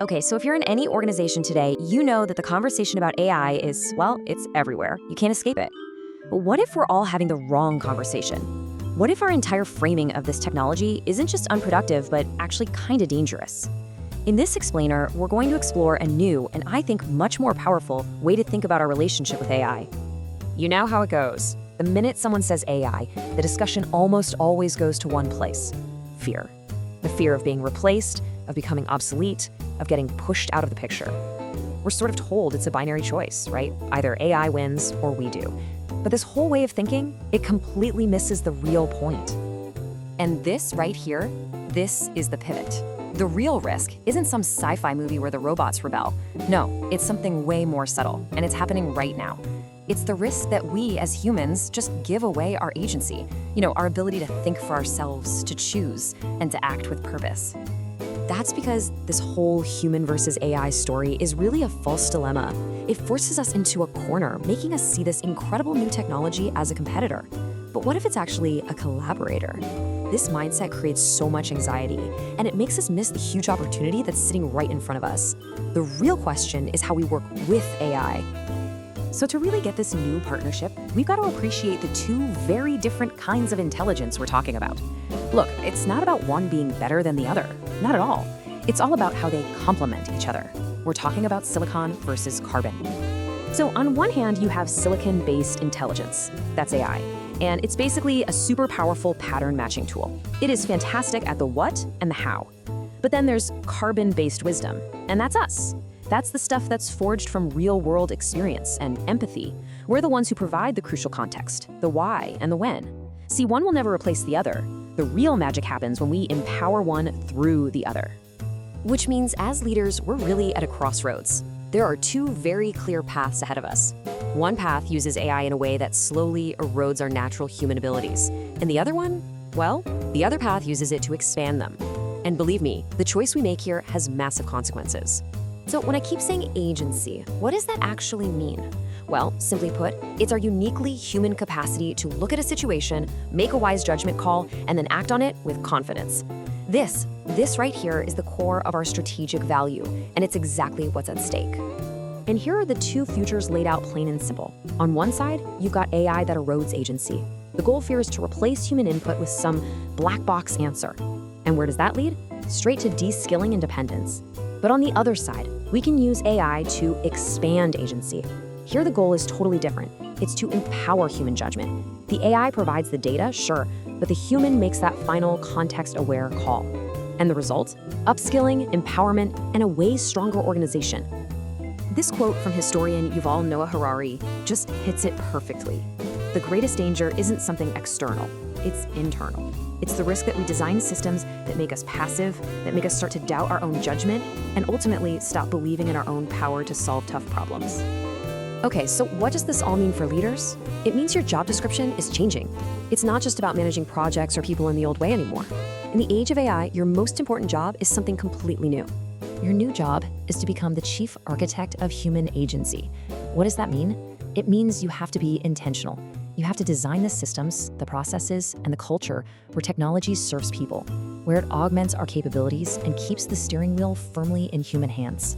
Okay, so if you're in any organization today, you know that the conversation about AI is, well, it's everywhere. You can't escape it. But what if we're all having the wrong conversation? What if our entire framing of this technology isn't just unproductive, but actually kind of dangerous? In this explainer, we're going to explore a new, and I think much more powerful, way to think about our relationship with AI. You know how it goes. The minute someone says AI, the discussion almost always goes to one place: fear. The fear of being replaced, of becoming obsolete, of getting pushed out of the picture. We're sort of told it's a binary choice, right? Either AI wins or we do. But this whole way of thinking, it completely misses the real point. And this right here, this is the pivot. The real risk isn't some sci-fi movie where the robots rebel. No, it's something way more subtle, and it's happening right now. It's the risk that we as humans just give away our agency, our ability to think for ourselves, to choose, and to act with purpose. That's because this whole human versus AI story is really a false dilemma. It forces us into a corner, making us see this incredible new technology as a competitor. But what if it's actually a collaborator? This mindset creates so much anxiety, and it makes us miss the huge opportunity that's sitting right in front of us. The real question is how we work with AI. So to really get this new partnership, we've got to appreciate the two very different kinds of intelligence we're talking about. Look, it's not about one being better than the other. Not at all. It's all about how they complement each other. We're talking about silicon versus carbon. So on one hand, you have silicon-based intelligence. That's AI. And it's basically a super powerful pattern matching tool. It is fantastic at the what and the how. But then there's carbon-based wisdom, and that's us. That's the stuff that's forged from real-world experience and empathy. We're the ones who provide the crucial context, the why and the when. See, one will never replace the other. The real magic happens when we empower one through the other. Which means as leaders, we're really at a crossroads. There are two very clear paths ahead of us. One path uses AI in a way that slowly erodes our natural human abilities. And the other one? Well, the other path uses it to expand them. And believe me, the choice we make here has massive consequences. So when I keep saying agency, what does that actually mean? Well, simply put, it's our uniquely human capacity to look at a situation, make a wise judgment call, and then act on it with confidence. This right here is the core of our strategic value, and it's exactly what's at stake. And here are the two futures laid out plain and simple. On one side, you've got AI that erodes agency. The goal here is to replace human input with some black box answer. And where does that lead? Straight to de-skilling and dependence. But on the other side, we can use AI to expand agency. Here the goal is totally different. It's to empower human judgment. The AI provides the data, sure, but the human makes that final context-aware call. And the result? Upskilling, empowerment, and a way stronger organization. This quote from historian Yuval Noah Harari just hits it perfectly. The greatest danger isn't something external, it's internal. It's the risk that we design systems that make us passive, that make us start to doubt our own judgment, and ultimately stop believing in our own power to solve tough problems. Okay, so what does this all mean for leaders? It means your job description is changing. It's not just about managing projects or people in the old way anymore. In the age of AI, your most important job is something completely new. Your new job is to become the chief architect of human agency. What does that mean? It means you have to be intentional. You have to design the systems, the processes, and the culture where technology serves people, where it augments our capabilities and keeps the steering wheel firmly in human hands.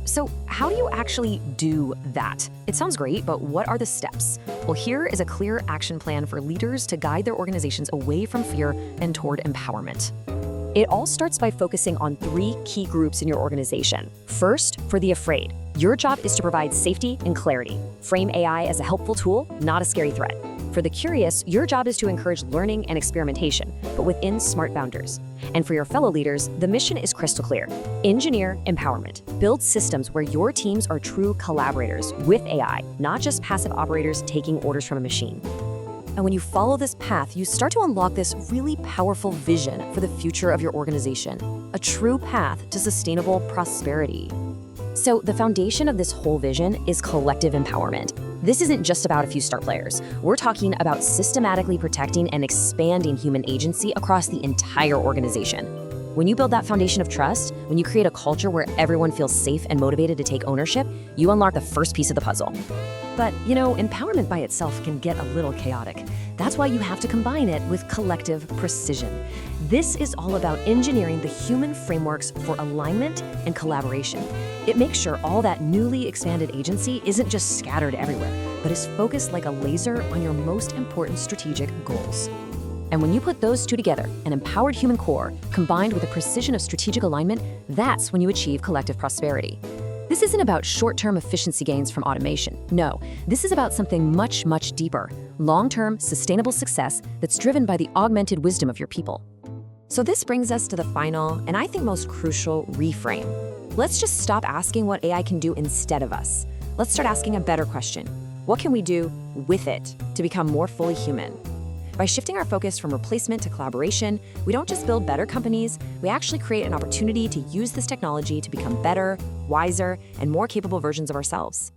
So how do you actually do that? It sounds great, but what are the steps? Well, here is a clear action plan for leaders to guide their organizations away from fear and toward empowerment. It all starts by focusing on 3 key groups in your organization. First, for the afraid. Your job is to provide safety and clarity. Frame AI as a helpful tool, not a scary threat. For the curious, your job is to encourage learning and experimentation, but within smart boundaries. And for your fellow leaders, the mission is crystal clear. Engineer empowerment. Build systems where your teams are true collaborators with AI, not just passive operators taking orders from a machine. And when you follow this path, you start to unlock this really powerful vision for the future of your organization, a true path to sustainable prosperity. So the foundation of this whole vision is collective empowerment. This isn't just about a few star players. We're talking about systematically protecting and expanding human agency across the entire organization. When you build that foundation of trust, when you create a culture where everyone feels safe and motivated to take ownership, you unlock the first piece of the puzzle. But, empowerment by itself can get a little chaotic. That's why you have to combine it with collective precision. This is all about engineering the human frameworks for alignment and collaboration. It makes sure all that newly expanded agency isn't just scattered everywhere, but is focused like a laser on your most important strategic goals. And when you put those two together, an empowered human core combined with a precision of strategic alignment, that's when you achieve collective prosperity. This isn't about short-term efficiency gains from automation. No, this is about something much, much deeper, long-term, sustainable success that's driven by the augmented wisdom of your people. So this brings us to the final, and I think most crucial, reframe. Let's just stop asking what AI can do instead of us. Let's start asking a better question. What can we do with it to become more fully human? By shifting our focus from replacement to collaboration, we don't just build better companies, we actually create an opportunity to use this technology to become better, wiser, and more capable versions of ourselves.